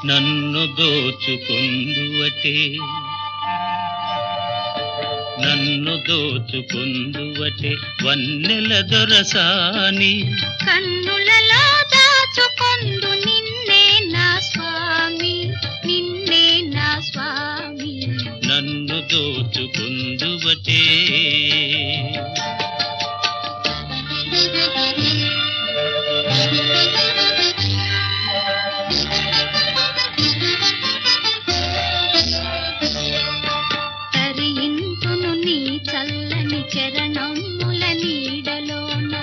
నన్ను దోచుకొందువటే నన్ను దోచుకొందువటే వన్నెల దొరసాని కన్నులలో దాచుకొందు నిన్నే నా స్వామి నిన్నే నా స్వామి నన్ను దోచుకొందువటే తరింతును నీ చల్లని చరణముల నీడలోన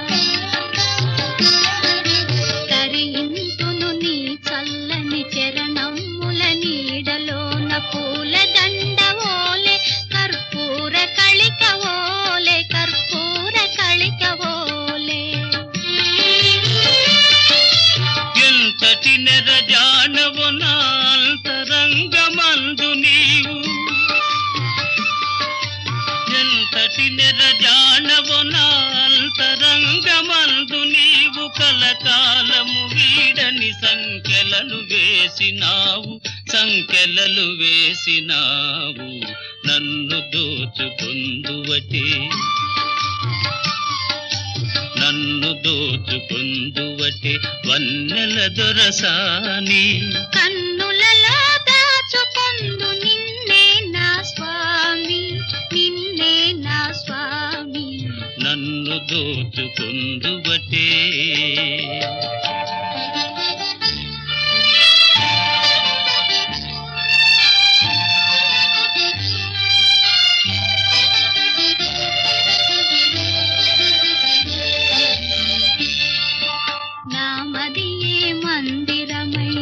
తరింతును నీ చల్లని చరణముల నీడలోన పూల దండవోలే కర్పూర కళికవోలే కర్పూర కళికవోలే ఎంతటి నెరజానవు నా అంతరంగమందు నీవు ఎంతటి నెరజానవు నా అంతరంగమందు నీవు కలకాలము వీడని సంకెలలు వేసినావు నన్ను దోచుకొందువటే నన్ను దోచుకొందువటే వన్నెల దొరసాని కన్నులలో దాచుకొందు నిన్నే నా స్వామి నిన్నే నా స్వామి నన్ను దోచుకొందువటే నామదియే మందిరమై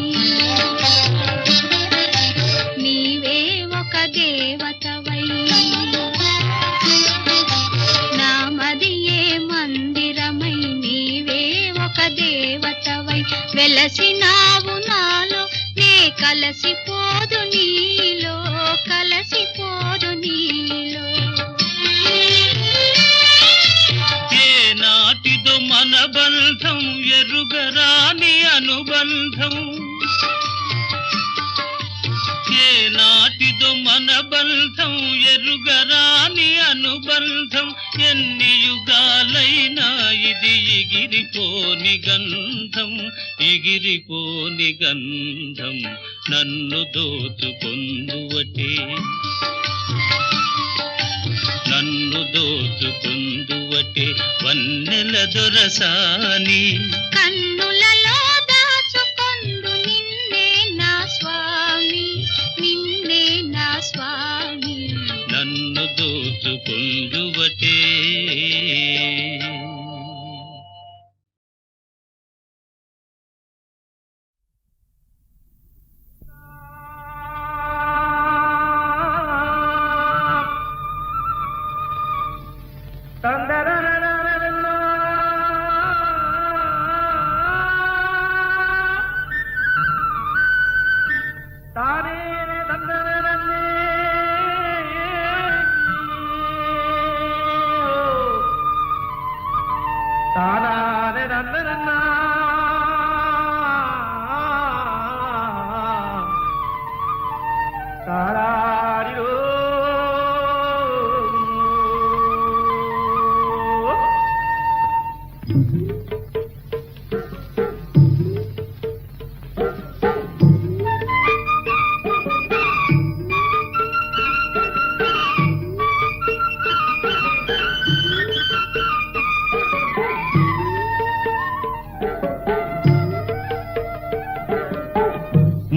నీవే ఒక దేవతవై నామదియే మందిరమై నీవే ఒక దేవతవై వెలసినావు నాలో నే కలసిపోదు నీలో కలసిపోదు నీలో ఏ నాటిదో మన బంధం ఎరుగరాని అనుబంధం ఏ నాటిదో మన బంధం ఎరుగరాని అనుబంధం ఎన్ని యుగాలైనా ఇది ఎగిరిపోని గంధం నన్ను దోచుకొందువటే నన్ను దోచుకొందువటే వన్నెల దొరసాని కన్నులలో దాచుకొందు నిన్నే నా స్వామి నిన్నే నా స్వామి నన్ను దోచుకొందువటే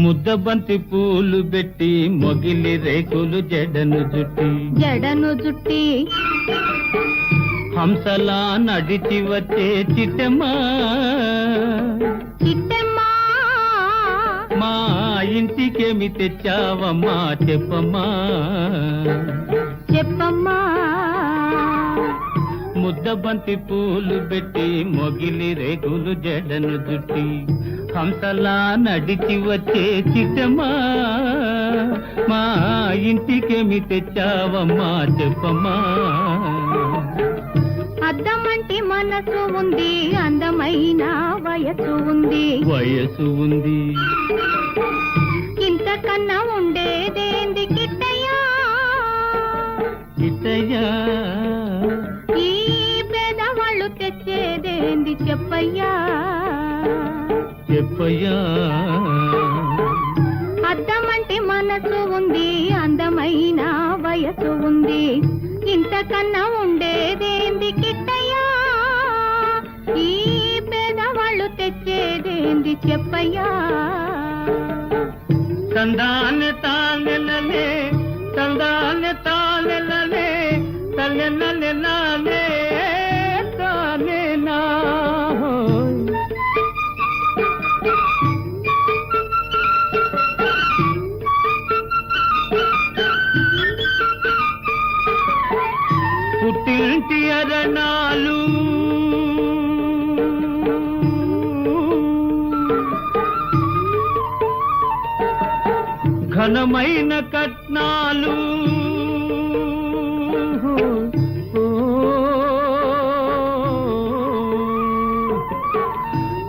ముద్దబంతి పూలు పెట్టి మొగిలి రేకులు జడను జుట్టి హంసలా నడిచి వచ్చే చిట్టమ్మా మా ఇంటికేమి తెచ్చావమ్మా చెప్పమ్మా ముద్దబంతి పూలు పెట్టి మొగిలి రేకులు జడను జుట్టి హంసలా నడిచి వచ్చే చిట్టమ్మా మా ఇంటికేమి తెచ్చావమ్మా చెప్పమ్మా అద్దమంటి మనసు ఉంది, అందమైన వయసు ఉంది. వయసు ఉంది, ఇంతకన్నా ఉండేదేంది కిట్టయ్యా? కిట్టయ్యా ఈ పేదవాళ్ళు తెచ్చేదేంది చెప్పయ్యా? చెప్పయ్యా అద్దమంటి మనసు ఉంది, అందమైన వయసు ఉంది. ఇంతకన్నా ఉండేదేంది కిట్టయ్యా? ఈ పేదవాళ్ళు తెచ్చేదేంది చెప్పయ్యా? తందాన్ని తానెలలే, తందాన్ని తానెలలే, తల్లెనలెలలే తానేనా. పుట్టింటి అరణాలు ఘనమైన కట్నాలు,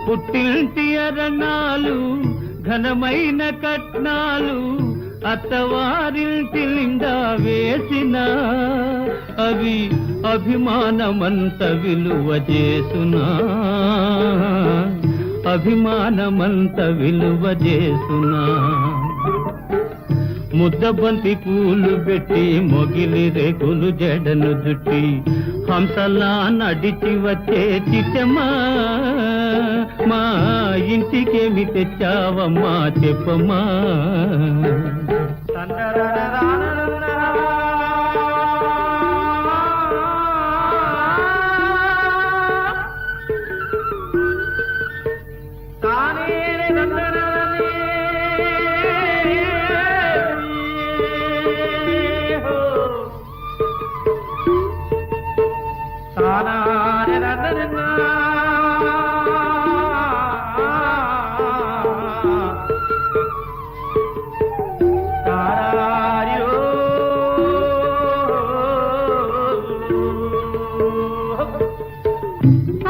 పుట్టింటి అరణాలు ఘనమైన కట్నాలు, అత్తవారింటి నిండా వేసిన అవి అభిమానమంత విలువ చేసునా, అభిమానమంత విలువ చేసునా. ముద్దబంతి పూలు పెట్టి మొగిలి రేకులు జడను జుట్టి హంసలా నడిచి వచ్చే చిట్టమ్మా, మా ఇంటికేమి తెచ్చావమ్మా చెప్పమ్మా.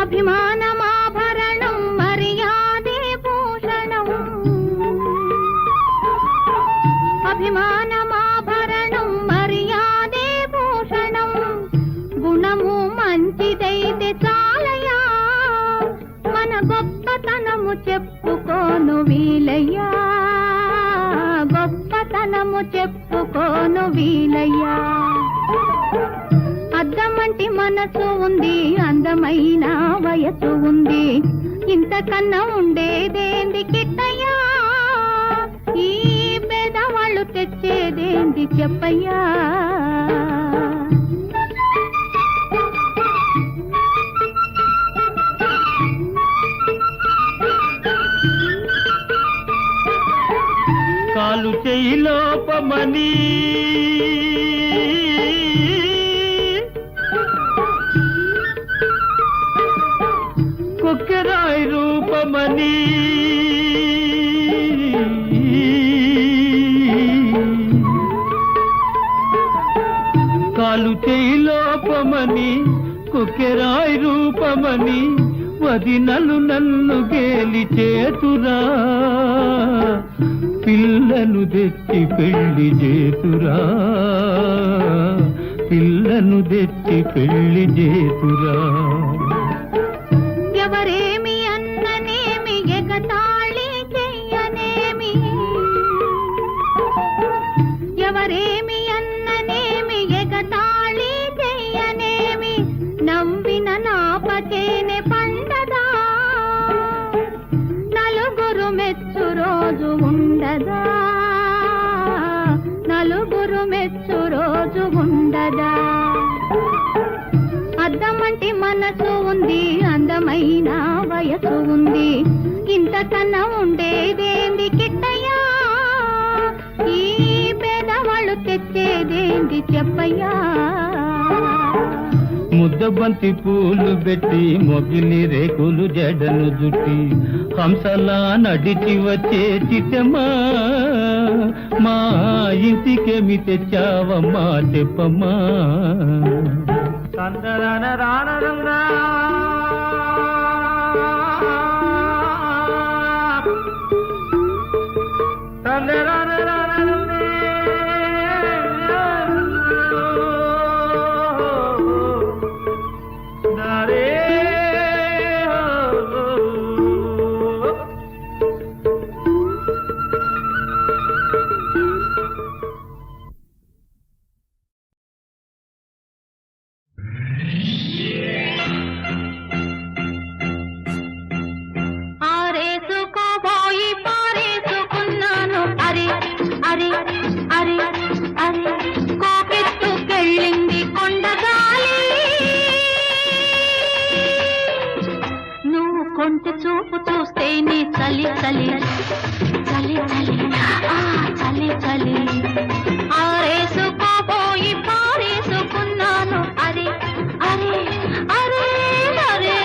అభిమానమాభరణం మర్యాదే భూషణం, అభిమానమాభరణం మర్యాదే భూషణం. గుణము మంచిదైతే చాలయ్యా, మన గొప్పతనము చెప్పుకోను వీలయ్యా, గొప్పతనము చెప్పుకోను వీలయ్యా. అద్దమంటి మనసు ఉంది, అందమైన వయసు ఉంది. ఇంతకన్నా ఉండేదేంది కిట్టయ్యా? ఈ పేదవాళ్ళు తెచ్చేదేంది చెప్పయ్యా? కాలు చేయి లోపమని కొక్కెరాయి రూపమని, కాలు చేయి లోపమని కొక్కెరాయి రూపమని, వదినలు నన్ను గేలి చేతురా, పిల్లను తెచ్చి పెళ్లి చేతురా, పిల్లను తెచ్చి పెళ్లి చేతురా. ఎవరేమి అన్ననేమి ఎగతాళి చెయ్యనేమి, ఎవరేమి అన్ననేమి ఎగతాళి చెయ్యనేమి, నవ్విన నాపచేనే పండదా, నలుగురు మెచ్చు రోజు ఉండదా, నలుగురు మెచ్చు రోజు ఉండదా. అద్దమంటి మనసు ఉంది, అందమైన వయసు ఉంది. ఇంతకన్నా ఉండేదేంది కిట్టయ్యా? ఈ పేదవాళ్ళు తెచ్చేదేంది చెప్పయ్యా? ముద్దబంతి పూలు పెట్టి మొగిలి రేకులు జడను జుట్టి హంసలా నడిచి వచ్చే చిట్టమ్మా, మా ఇంటికేమి తెచ్చావమ్మా చెప్పమ్మా. చలి చలి చలి చలి చలి చలి ఆరేసుకోబోయి పారేసుకున్నాను అరే అరే అరే అరే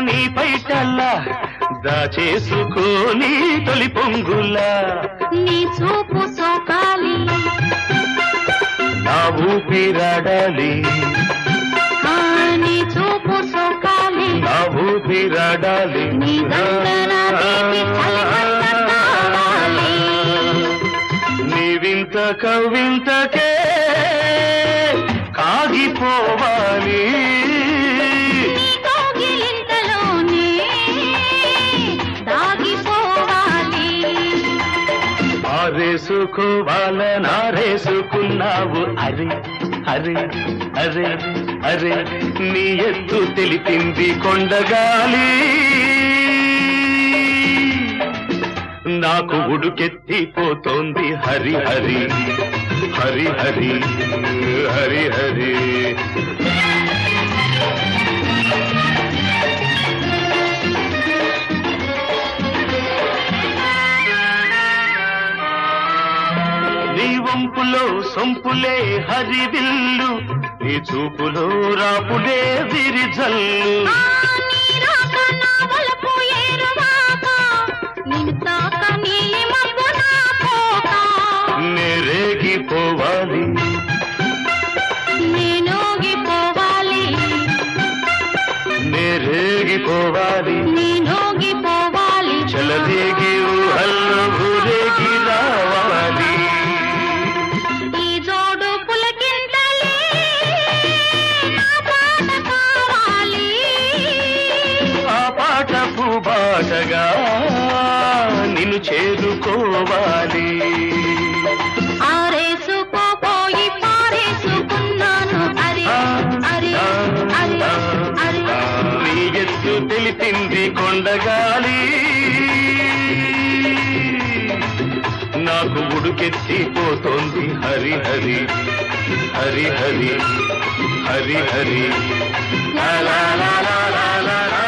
నీ పైటల్లా దాచేసుకోని తొలి పొంగులా నీ చూపు సోకాలి నా ఊపిరాడాలి నీ చూపు సోకాలి నా ఊపిరాడాలి నీ దగ్గర నీ వింత కవింతకే కాగిపోవాలి ఆరేసుకోవాలనారేసుకున్నావు అరే అరే అరే అరే నీ ఎత్తు తెలిపింది కొండగాలి నాకు ఉడుకెత్తిపోతోంది హరి హరి హరి హరి హరి హరి వంపులో సొంపులే హరివిల్లు నీ చూపులో రాపులే విరిజల్లు నేరేగిపోవాలి నేరేగిపోవాలి చలదేగి ఊహల్లో ఊరేగి రావాలి బాటగా నిన్ను చేరుకోవాలి ఆరేసుకోపోయి పారేసుకున్నాను అరే అరే అరే అరే నీ ఎత్తు తెలిపింది కొండగాలి నాకు ఉడుకెత్తిపోతోంది హరి హరి హరి హరి హరి హరి లా లా లా లా లా లా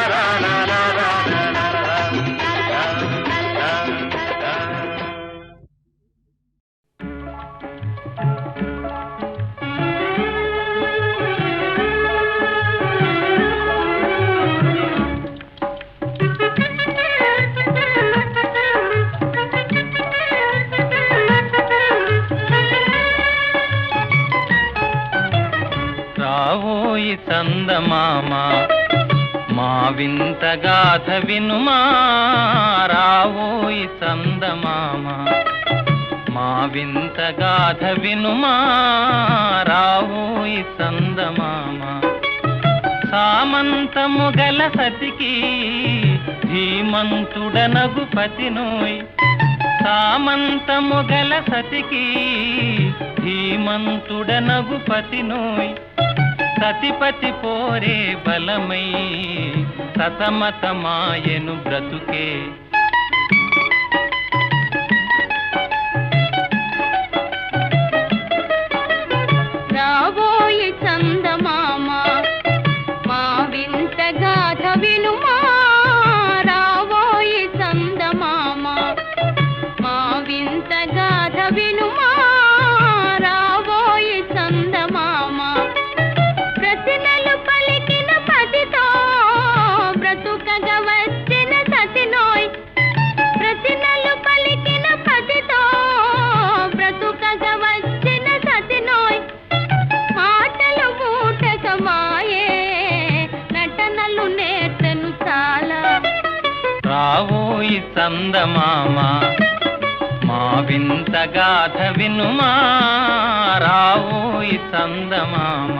రావోయి చందమామ మా వింత గాథ వినుమా రావోయి చందమామ మా వింత గాథ వినుమా రావోయి చందమామ సామంతము గల సతికి ధీమంతుడనగు పతినోయ్ సామంతము గల సతికి ధీమంతుడనగు పతినోయ్ సతిపతి పోరే బలమై సతమతమాయను బ్రతుకే రాబోయి చందమామ మా వింత గాథ వినుమా రాబోయి చందమామ మా వింత గాథ వినుమా రాబోయి చందమామ ప్రతినలు పలికిన పతితో బ్రతుకగా వచ్చిన సతినోయ్ ప్రతినలు పలికిన పతితో బ్రతుకగా వచ్చిన సతినోయ్ మాటలు మూటకమాయే నటనలు నేర్చెను చాలా రావోయి చందమామ మా వింత గాథ వినుమా రావోయి చందమామ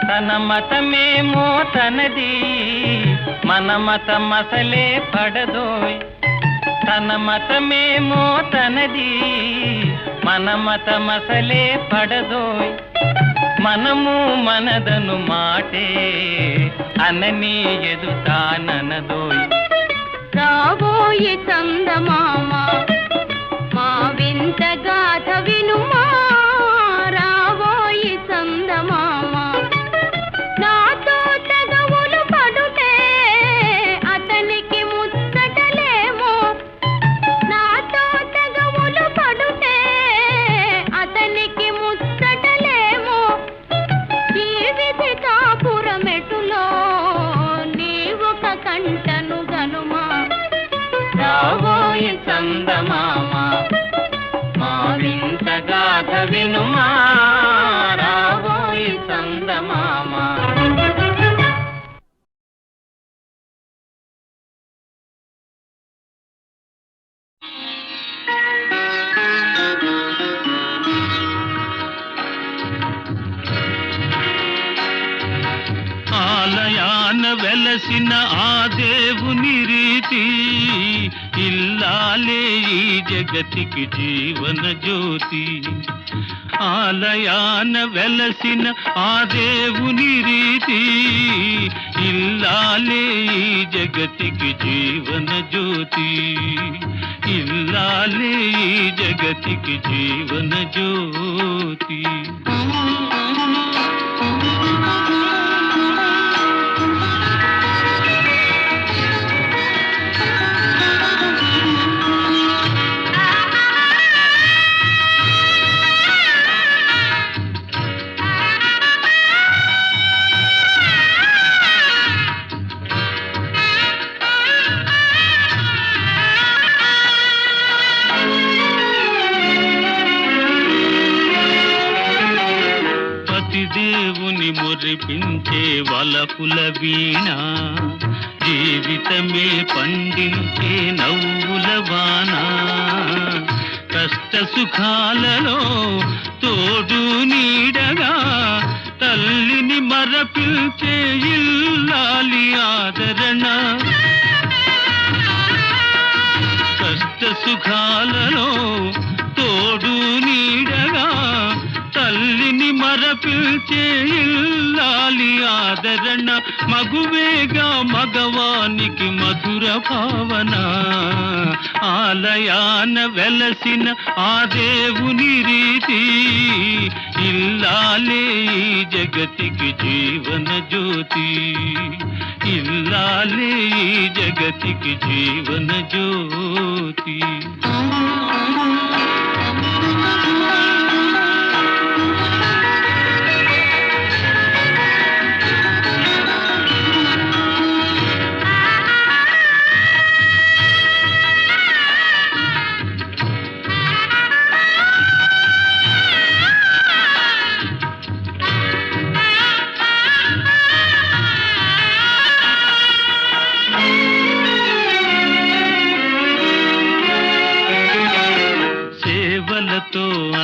తన మతమేమో తనది మన మతమసలే పడదోయ్, తన మతమేమో తనది, మన మతమసలే పడదోయ్. మనము మనదను మాటే అనని ఎదుతాననదోయ్. రాబోయి చందమామ మా వింత గాథ వినుమా, రాబోయి చందమామ. నాతో తగవులు పడుతే అతనికి ముచ్చటలేమో, నాతో తగవులు పడుతే అతనికి ముచ్చటలేమో. ఈ విధి కాపురమెటులో నీవొక కంటను గనుమా. రాబోయి చందమామ మా వింత గాథ వినుమా, రాబోయి చందమామ. ఆలయాన వెలసిన ఆ దేవుని రీతి, ఇల్లాలే ఈ జగతికి జీవన జ్యోతి. ఆలయాన వెలసిన ఆ దేవుని రీతి, ఇల్లాలే ఈ జగతికి జీవన జ్యోతి. ఇల్లాలే ఈ జగతికి జీవన జ్యోతి. దేవుని మురిపించే వలపుల వీణ, జీవితమే పండించే నవ్వుల వాన. కష్ట సుఖాలలో తోడు నీడగా తల్లిని మరపించే ఇల్లాలి ఆదరణ. కష్ట సుఖాలలో తోడు నీడగా తల్లిని మరపిల్చే ఇల్లాలి ఆదరణ. మగువేగా మగవానికి మధుర భావన. ఆలయాన వెలసిన ఆ దేవుని రీతి, ఇల్లాలే ఈ జగతికి జీవన జ్యోతి. ఇల్లాలే ఈ జగతికి జీవన జ్యోతి.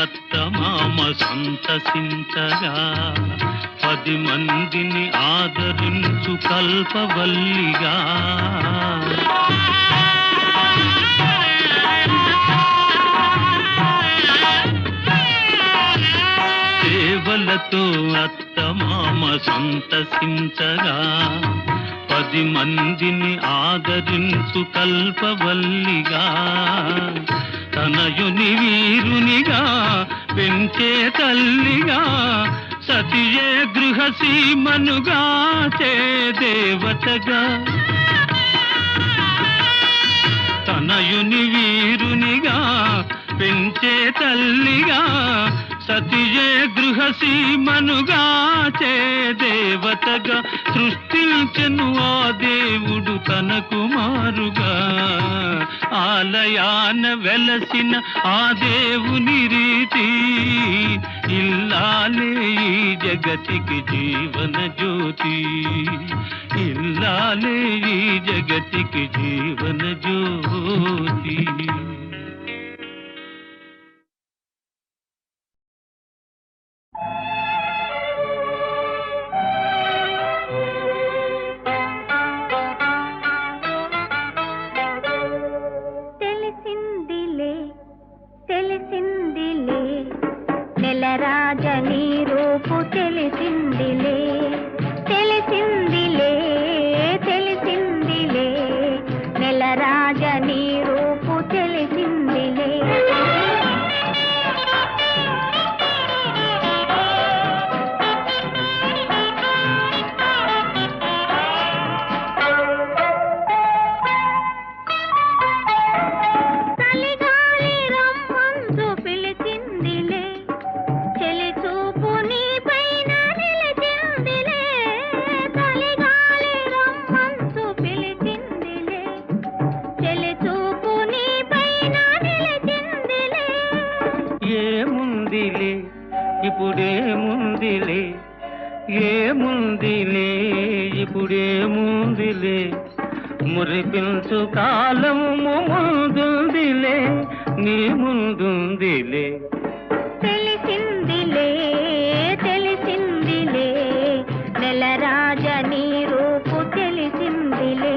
అత్తమామ సంతసించగా 10 మందిని ఆదరించు కల్పవల్లిగా. సేవలతో అత్తమామ సంతసించగా 10 మందిని ఆదరించు కల్పవల్లిగా. తనయుని వీరునిగా పెంచే తల్లిగా, సతియే గృహసీమనుగా చే దేవతగా. తనయుని వీరునిగా పెంచే తల్లిగా, సతియే గృహసీమనుగా చే దేవతగా. సృష్టించెను ఆ దేవుడు తన కుమారుగా. ఆలయాన వెలసిన ఆ దేవుని రీతి, ఇల్లాలే ఈ జగతికి జీవన జ్యోతి. ఇల్లాలే ఈ జగతికి జీవన జ్యోతి. ఇప్పుడేముందిలే ఇప్పుడేముందిలే మురిపించు కాలము ముందుందిలే నీ ముందుందిలే తెలిసిందిలే తెలిసిందిలే నెలరాజ నీ రూపు తెలిసిందిలే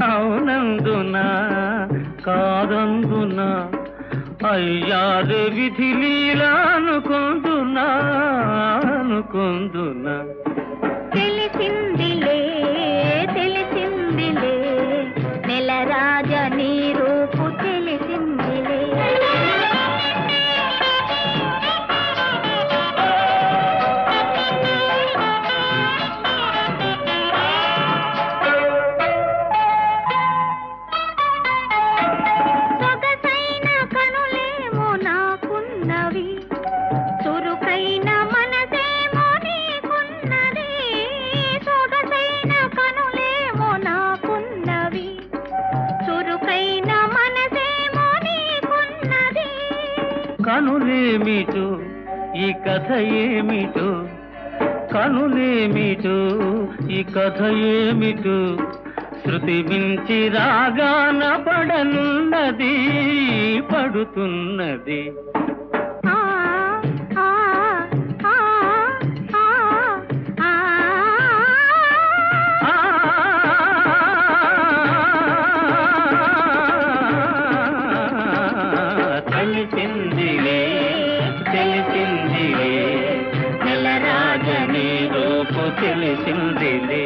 అవునందున కాదందున అయ్యారే విధి లీలా అనుకుందునా తెలిసిందిలే తెలిసిందిలే నెలరాజ నీ రూపు తెలిసిందిలే కనులేమిటో ఈ కథ ఏమిటో కనులేమిటో ఈ కథ ఏమిటో శృతి మించి రాగాన పడనున్నది పడుతున్నది తెలిసిందిలే తెలిసిందిలే నెలరాజ నీ రూపు తెలిసిందిలే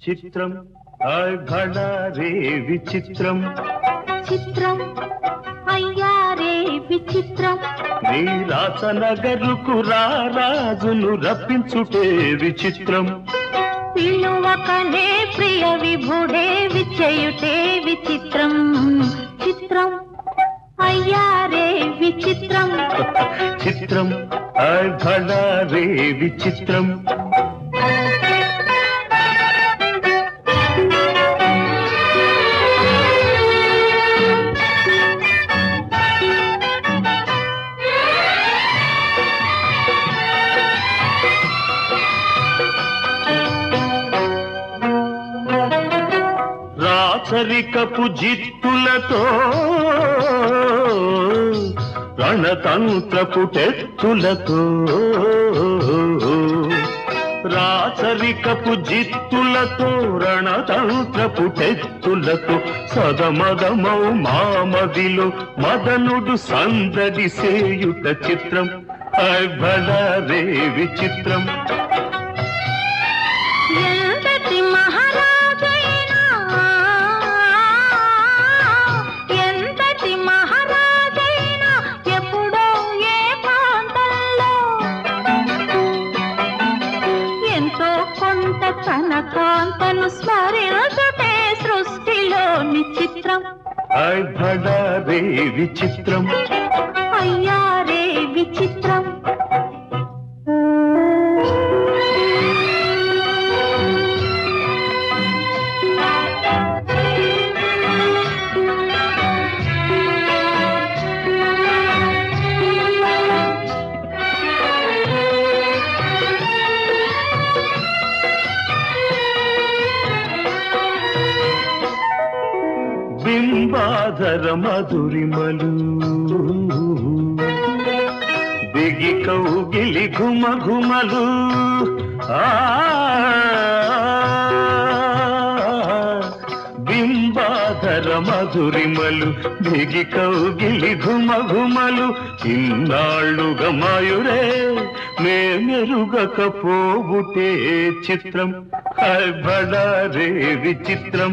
చిత్రం ఘడారే విచిత్రం చిత్రం అయ్యారే విచిత్రం నీ రాసనగరుకు రాజును రప్పించుటే విచిత్రం పిలువకనే ప్రియ విభుడే విచయుటే విచిత్రం చిత్రం అయ్యారే విచిత్రం చిత్రం ఘడారే విచిత్రం రాచరికపు జిత్తులతో రణతంత్రపు టెత్తులతో రాచరికపు జిత్తులతో రణతంత్రపు టెత్తులతో సదమదమౌ మామదిలో మదనుడు సందడి సేయుట చిత్రం భళరే విచిత్రం ఎంతటి మహారాజైనా ఎంతటి మహారాజైనా ఎప్పుడో ఏ ప్రాంతంలో ఎంతో కొంత తన కాంతను స్మరించుటే సృష్టిలోని చిత్రం భళరే విచిత్రం అయ్యారే విచిత్రం బింబాధర మధురిమలు బిగి కౌగిలి ఘుమ ఘుమలు బింబాధర మధురిమలు దిగి కౌగిలి ఘుమఘుమలు ఇన్నాళ్ళుగా మాయురే మేమెరుగకపోబుటే చిత్రం హాయ్ బడా రే విచిత్రం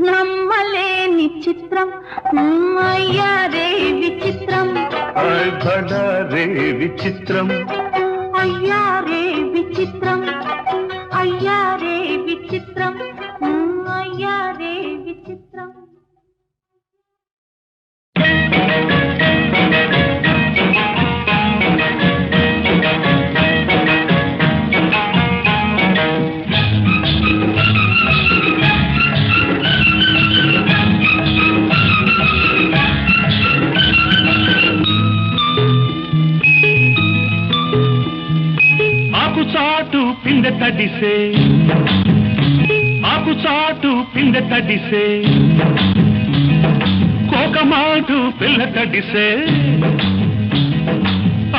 నమ్మలేని చిత్రం అయ్యా రే విచిత్రం బడా రే విచిత్రం అయ్యా రే విచిత్రం అయ్యా రే విచిత్రం అయ్యా రే విచిత్రం పిందె తడిసే ఆకు చాటు పిందె తడిసే కోకమాటు పిల్ల తడిసే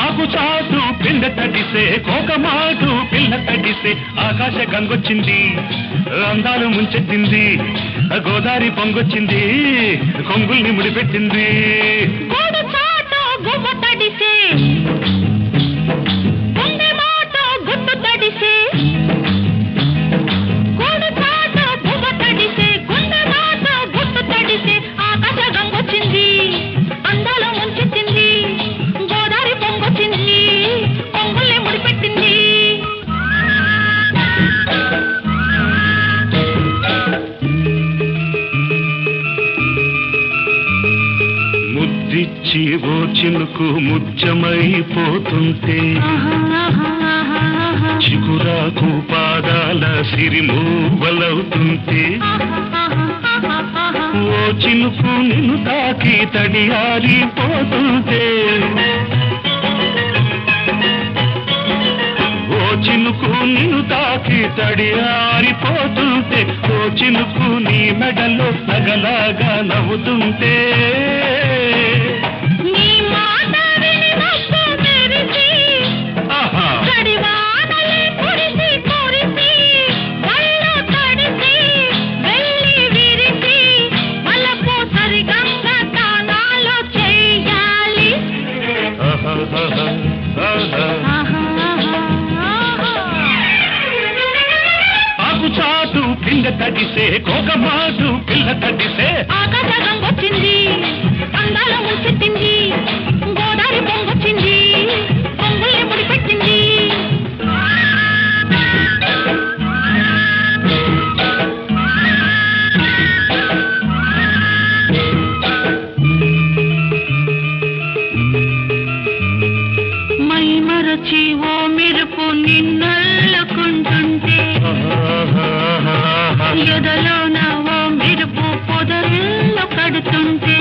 ఆకు చాటు పిందె తడిసే కోకమాటు పిల్ల తడిసే ఆకాశ గంగొచ్చింది అందాలు ముంచెత్తింది గోదావరి పొంగొచ్చింది కొంగుల్ని ముడిపెట్టింది ఓ చినుకు ముత్యమైపోతుంటే చిగురాకు పాదాల సిరిమూవలవుతుంటే ఓ చినుకు నిన్ను తాకి తడియారిపోతుంటే ఓ చినుకు నిన్ను తాకి తడియారిపోతుంటే ఓ చినుకు నీ మెడలో నగలాగా నవ్వుతుంటే ఆకుచాటు పిండ తడిసే కోకమాటు పిల్ల తడిసే ఆకాశం వచ్చింది అందాల ముంచెత్తింది గోదావరి పొంగొచ్చింది పొంగుల్ని ముడిపెట్టింది మై మరచి ఓ మెరుపు నిన్నల్లుకుంటుంటే ఎదలోన ఓ మెరుపు పొదరిల్లు కడుతుంటే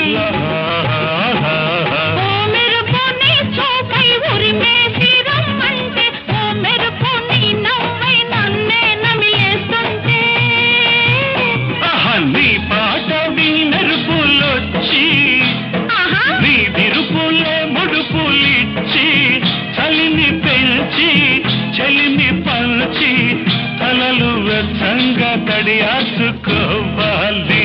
ఓ మెరుపు నీ చూపై ఉరిమేసి రమ్మంటే ఓ మెరుపు నీ నవ్వై నన్నే నమిలేస్తుంటే నీ పాట మెరుపులొచ్చి నీ విరుపులే ముడుపులిచ్చి చలిని పెంచి చలిని పంచి తలలు వెచ్చంగా తడియాసుకోవాలి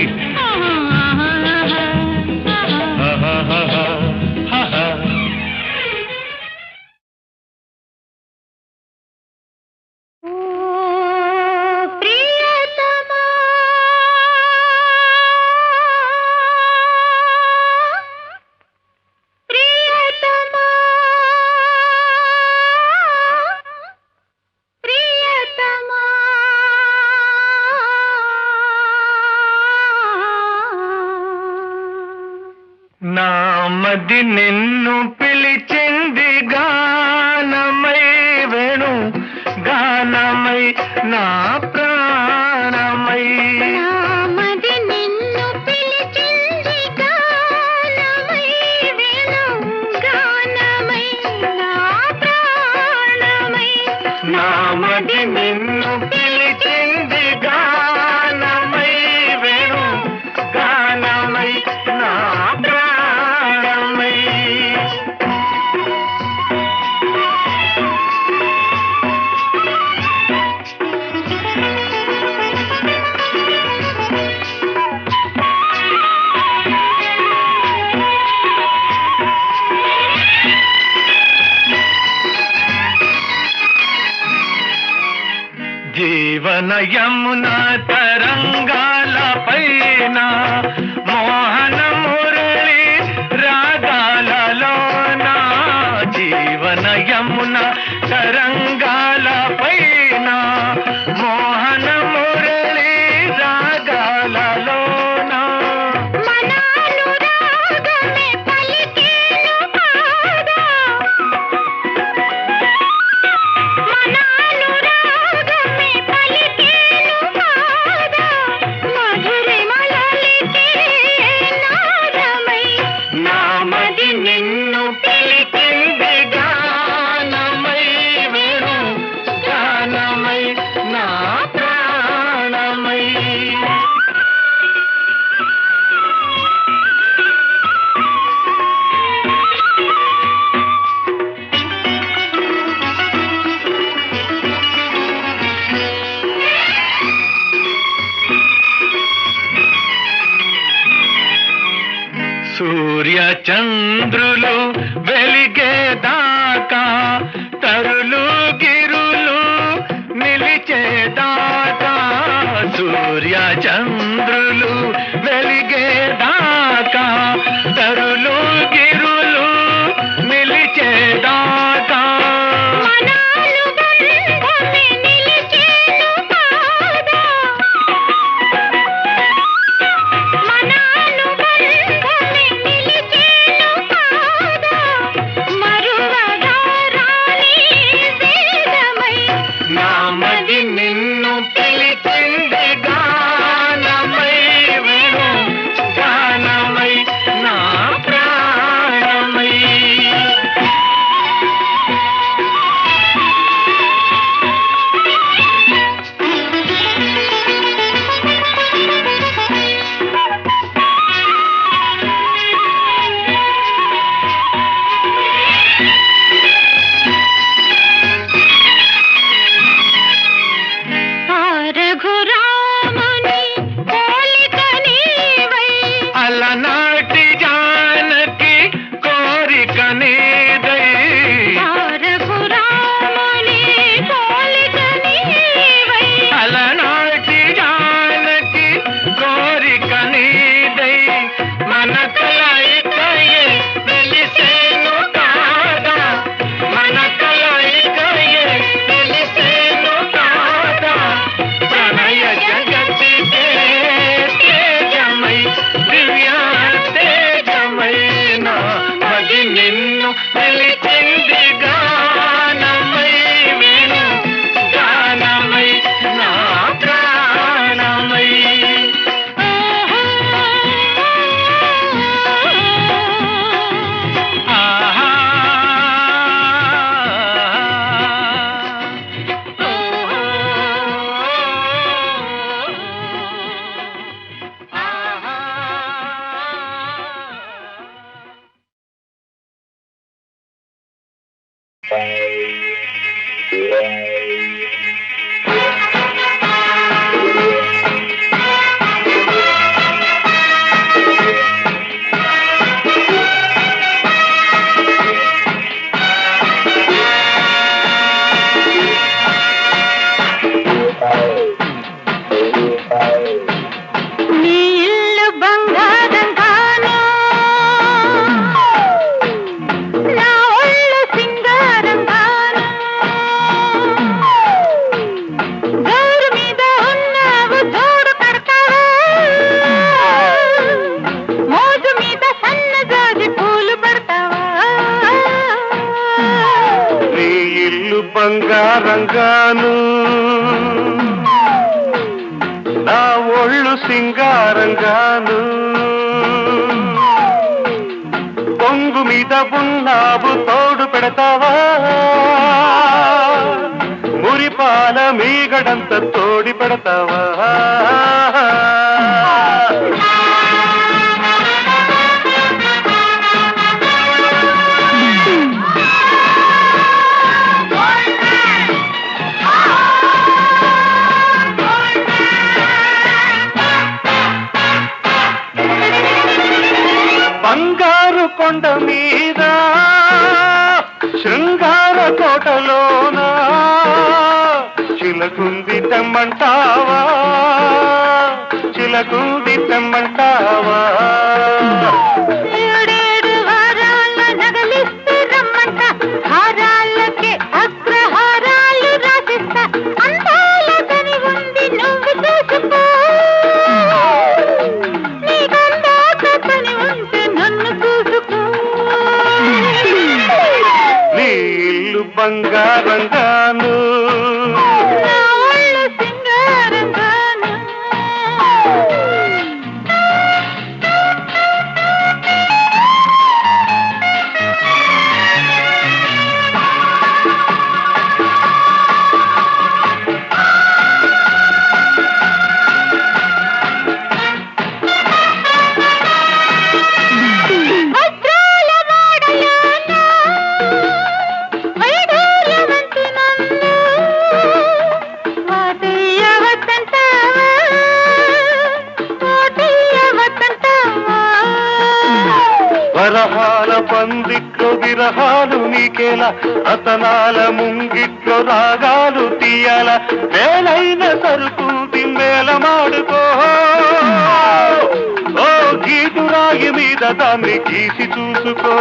నామది నిన్ను పిలిచింది గానమై వేణు గానమై నా ప్రాణమై నామది నిన్ను పిలిచింది గానమై వేణు మది నిన్ను పిలిచింది గానమై వేణు గానమై నా ప్రాణమై. జీవన యమున తరంగాల పైన మోహన మురళి రాగాలలోన. జీవన యమున తరంగాల పైన మోహన మురళి రాగాలలోన. మనానురాగమే పలికేను కాదా, మనానురాగమే పలికేను కాదా, మధురిమలలికే నాదమై. నా మది నిన్ను పిలిచింది గానమై వేణు గానమై నా ప్రాణమై. సూర్య చంద్రులు వెలిగేదాకా తరులు గిరులు నిలిచేదాకా. సూర్య చంద్రులు వెలిగేదాకా తరులు గిరులు నిలిచేదాకా. మనానుబంధమే నిలిచేను కాదా, మనానుబంధమే నిలిచేను కాదా, మరువగా రాని వేదమై. నా మది నిన్ను పిలిచింది గానమై వేణు గానమై నా ప్రాణమై. ఆ రఘురాముని పోలిక నీవై, అలనాటి జానకి కోరిక నీదై. ఆ రఘురాముని పోలిక నీవై. అలనాటి జానకి కోరిక నీదై. మన కలయికయే తెలిసేను కాదా, మన కలయికయే తెలిసేను కాదా. ప్రణయ జగతికే తేజమై దివ్య తేజమైన మది నిన్ను పిలిచింది గానమై వేణు గానమై నా ప్రాణమై. ఆహా నీ ఇల్లు బంగారంగాను, నా ఒళ్ళు సింగారంగాను. గౌరు మీద ఉన్నావు జోడు కడతావా, మోజు మీద సన్నజాజి పూలు పడతావా. నీ ఇల్లు బంగారంగాను, నా ఒళ్ళు సింగారంగాను. పొంగు మీద ఉన్నావు తోడు పెడతావా, ఉరిపాల మీగడంత తోడి పెడతావా బంగారు కొండ మీద శృంగార తోటలోన చిలకుంది తెమ్మంటావా చిలకుంది తెమ్మంటావా ఏడేడు వారాల నగలిస్తే రమ్మంట హారాలకే అగ్రహారాలు రాసిస్తా అందాల కని ఉంది నువ్వు చూసుకో నీకందాక కని ఉంటే నన్ను చూసుకో నీ ఇల్లు బంగారంగాను నా ఒళ్ళు సింగారంగాను వజ్రాల వాడలోన వైడూర్యవంతి నన్ను వాటయ్యవద్దంటావా వాటయ్యవద్దంటావా వరహాల పందిట్లో విరహాలు నీకేలా రతనాల ముంగిట్లో రాగాలు తీయాల వేలైన సరుకు దిమ్మేల మాడుకో ఓ గీటురాయి మీద దాన్ని గీసి చూసుకో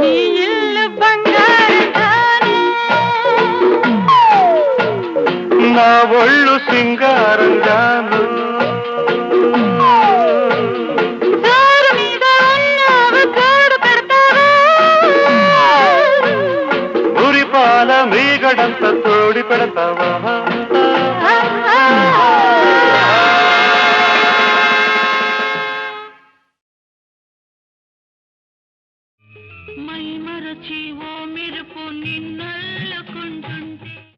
నీ ఇల్లు బంగారంగాను నా ఒళ్ళు సింగారంగాను జోరు మీద ఉన్నావు జోడు పెడతావా ఉరిపాల మీగడంత తోడి పెడతావా మై మరచి ఓ మెరుపు నిన్నల్లుకుంటున్నా